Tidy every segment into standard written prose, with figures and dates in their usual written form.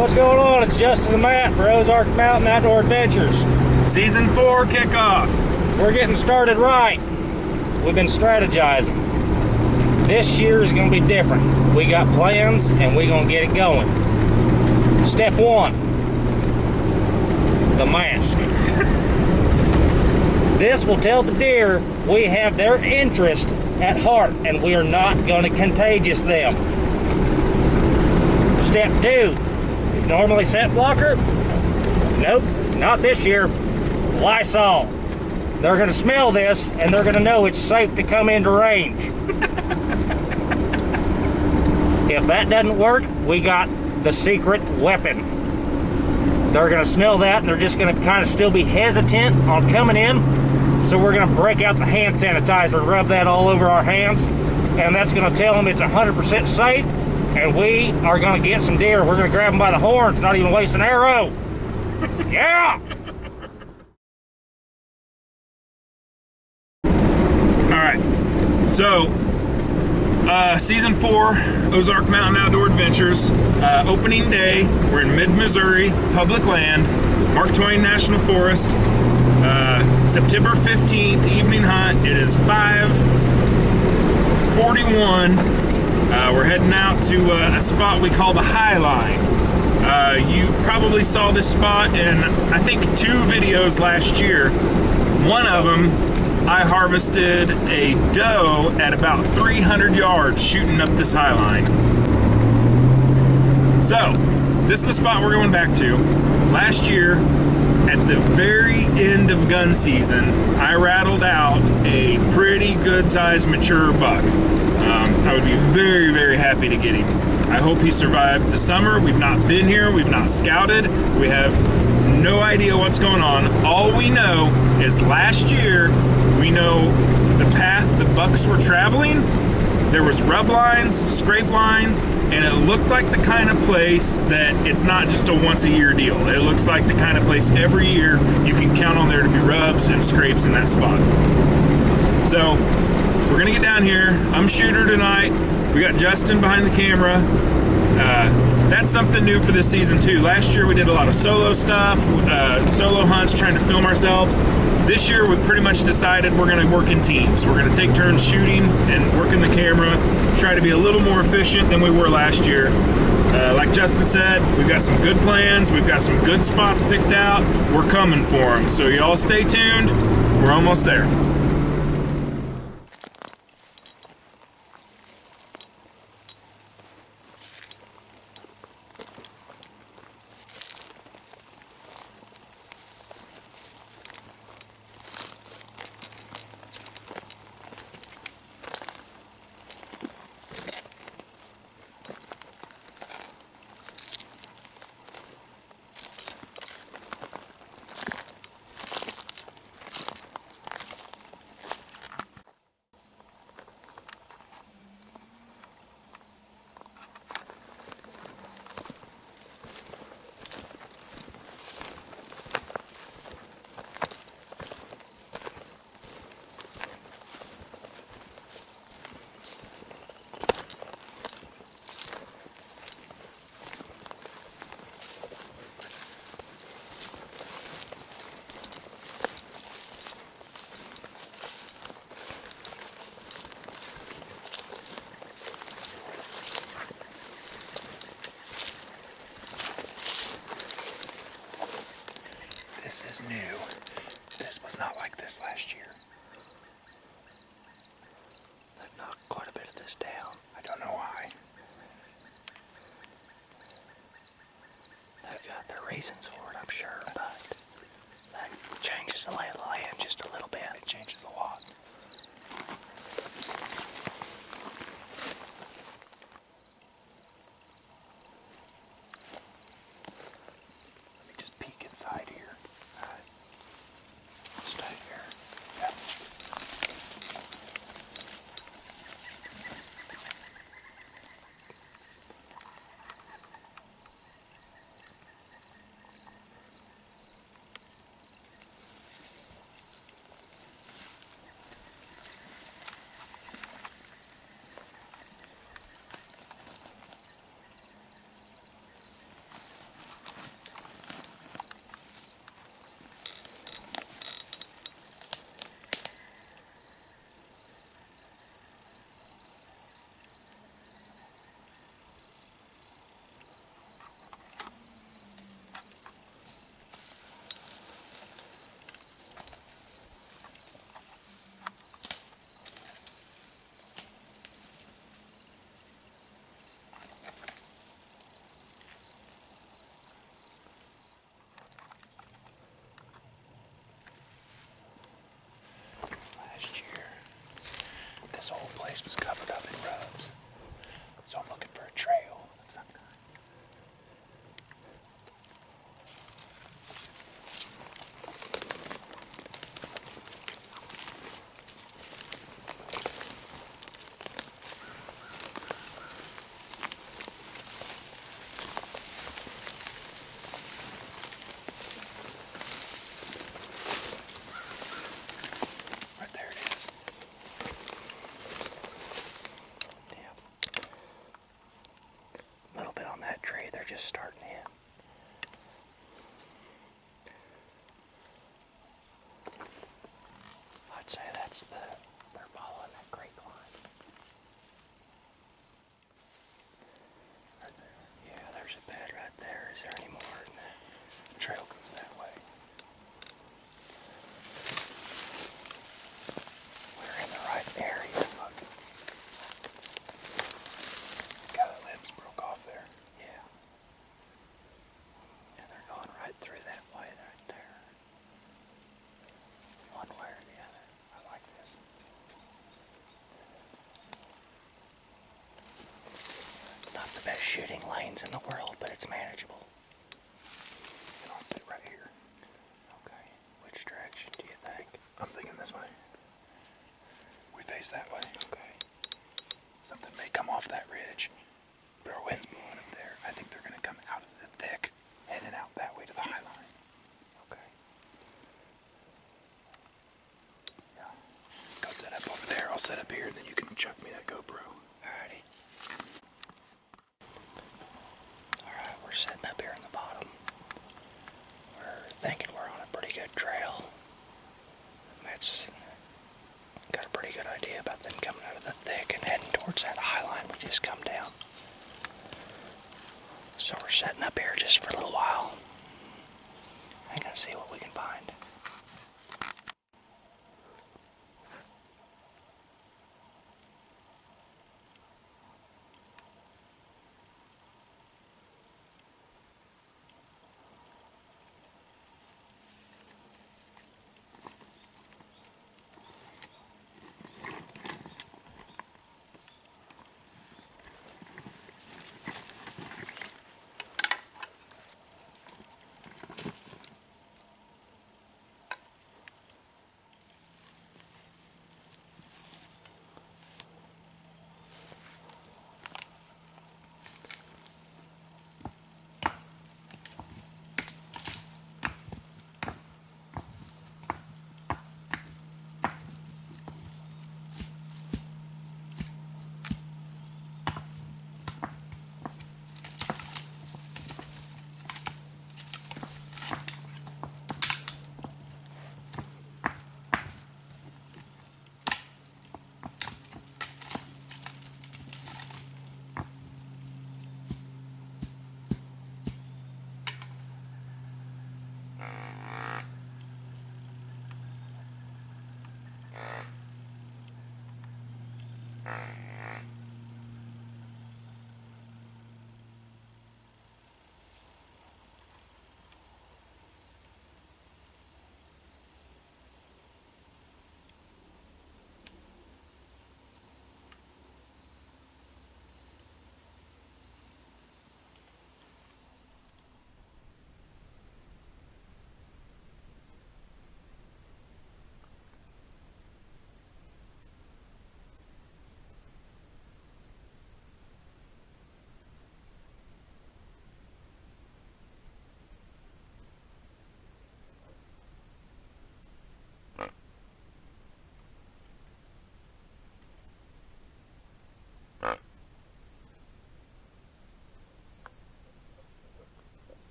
What's going on? It's Justin the Matt for Ozark Mountain Outdoor Adventures. Season 4 kickoff. We're getting started right. We've been strategizing. This year is going to be different. We got plans and we're going to get it going. Step 1, the mask. This will tell the deer we have their interest at heart and we are not going to contagious them. Step 2, normally scent blocker? Nope, not this year. Lysol. They're going to smell this and they're going to know it's safe to come into range. If that doesn't work, we got the secret weapon. They're going to smell that and they're just going to kind of still be hesitant on coming in. So we're going to break out the hand sanitizer, rub that all over our hands, and that's going to tell them it's 100% safe. And we are going to get some deer. We're going to grab them by the horns, not even waste an arrow. Yeah! All right. So, Season 4, Ozark Mountain Outdoor Adventures. Opening day, we're in mid-Missouri, public land, Mark Twain National Forest. September 15th, evening hunt. It is 5:41. We're heading out to a spot we call the High Line. You probably saw this spot in, I think, 2 videos last year. One of them, I harvested a doe at about 300 yards shooting up this High Line. So, this is the spot we're going back to. Last year, at the very end of gun season, I rattled out a pretty good-sized mature buck. I would be very, very happy to get him. I hope he survived the summer. We've not been here. We've not scouted. We have no idea what's going on. All we know is last year, we know the path the bucks were traveling. There was rub lines, scrape lines, and it looked like the kind of place that it's not just a once-a-year deal. It looks like the kind of place every year you can count on there to be rubs and scrapes in that spot. So, we're gonna get down here. I'm shooter tonight. We got Justin behind the camera. That's something new for this season too. Last year we did a lot of solo stuff, solo hunts, trying to film ourselves. This year we pretty much decided we're gonna work in teams. We're gonna take turns shooting and working the camera, try to be a little more efficient than we were last year. Like Justin said, we've got some good plans. We've got some good spots picked out. We're coming for them. So y'all stay tuned. We're almost there. This is new. This was not like this last year. I've knocked quite a bit of this down. I don't know why. They've got their reasons for it, I'm sure, but that changes the lay of the land just a little bit. It changes a lot. Let me just peek inside here. Stay here. Yeah. up here and then you can chuck me that GoPro. Alrighty. Alright, we're setting up here in the bottom. We're thinking we're on a pretty good trail. Matt's got a pretty good idea about them coming out of the thick and heading towards that high line we just come down. So we're setting up here just for a little while. I'm gonna see what we can find.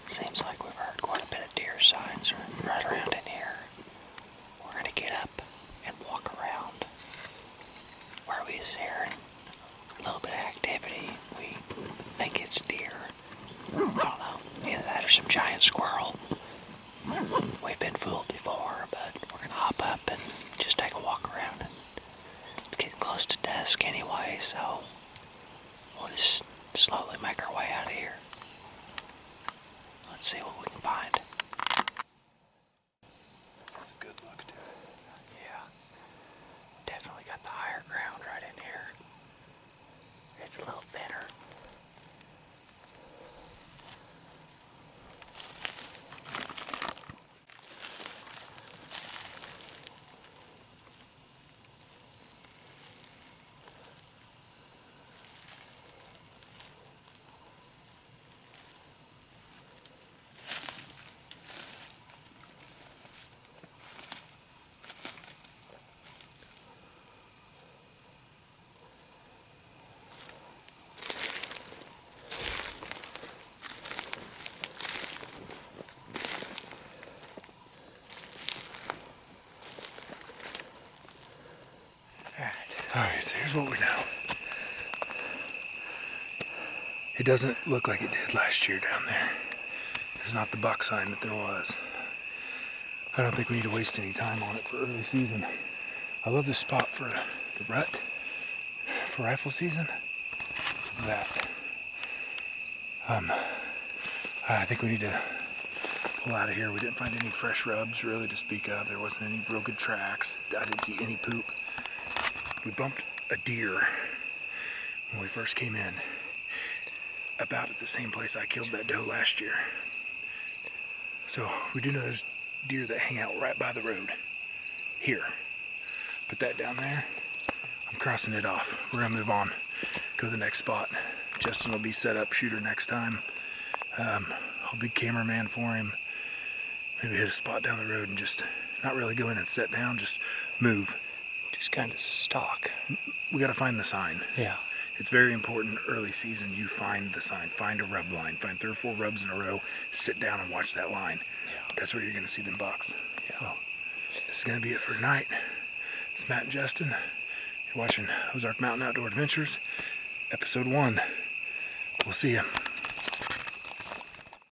Seems like we've heard quite a bit of deer signs right around in here. We're going to get up and walk around where we was hearing a little bit of activity. We think it's deer. I don't know, either that or some giant squirrel. We've been fooled before, but we're going to hop up and just take a walk around. It's getting close to dusk anyway, so we'll just slowly make our way out of here. Let's see what we can find. That's a good look to it. Yeah, definitely got the higher ground right in here. It's a little thinner. Alright, so here's what we know. It doesn't look like it did last year down there. There's not the buck sign that there was. I don't think we need to waste any time on it for early season. I love this spot for the rut for rifle season. Is that I think we need to pull out of here. We didn't find any fresh rubs really to speak of. There wasn't any real good tracks. I didn't see any poop. We bumped a deer when we first came in, about at the same place I killed that doe last year. So we do know there's deer that hang out right by the road here. Put that down there. I'm crossing it off. We're gonna move on, go to the next spot. Justin will be set up shooter next time. I'll be cameraman for him. Maybe hit a spot down the road and just not really go in and sit down, just move. Just kind of stalk. We gotta find the sign. Yeah. It's very important early season you find the sign, find a rub line, find 3 or 4 rubs in a row, sit down and watch that line. Yeah. That's where you're gonna see them bucks. Yeah. So, this is gonna be it for tonight. It's Matt and Justin. You're watching Ozark Mountain Outdoor Adventures, episode 1. We'll see you.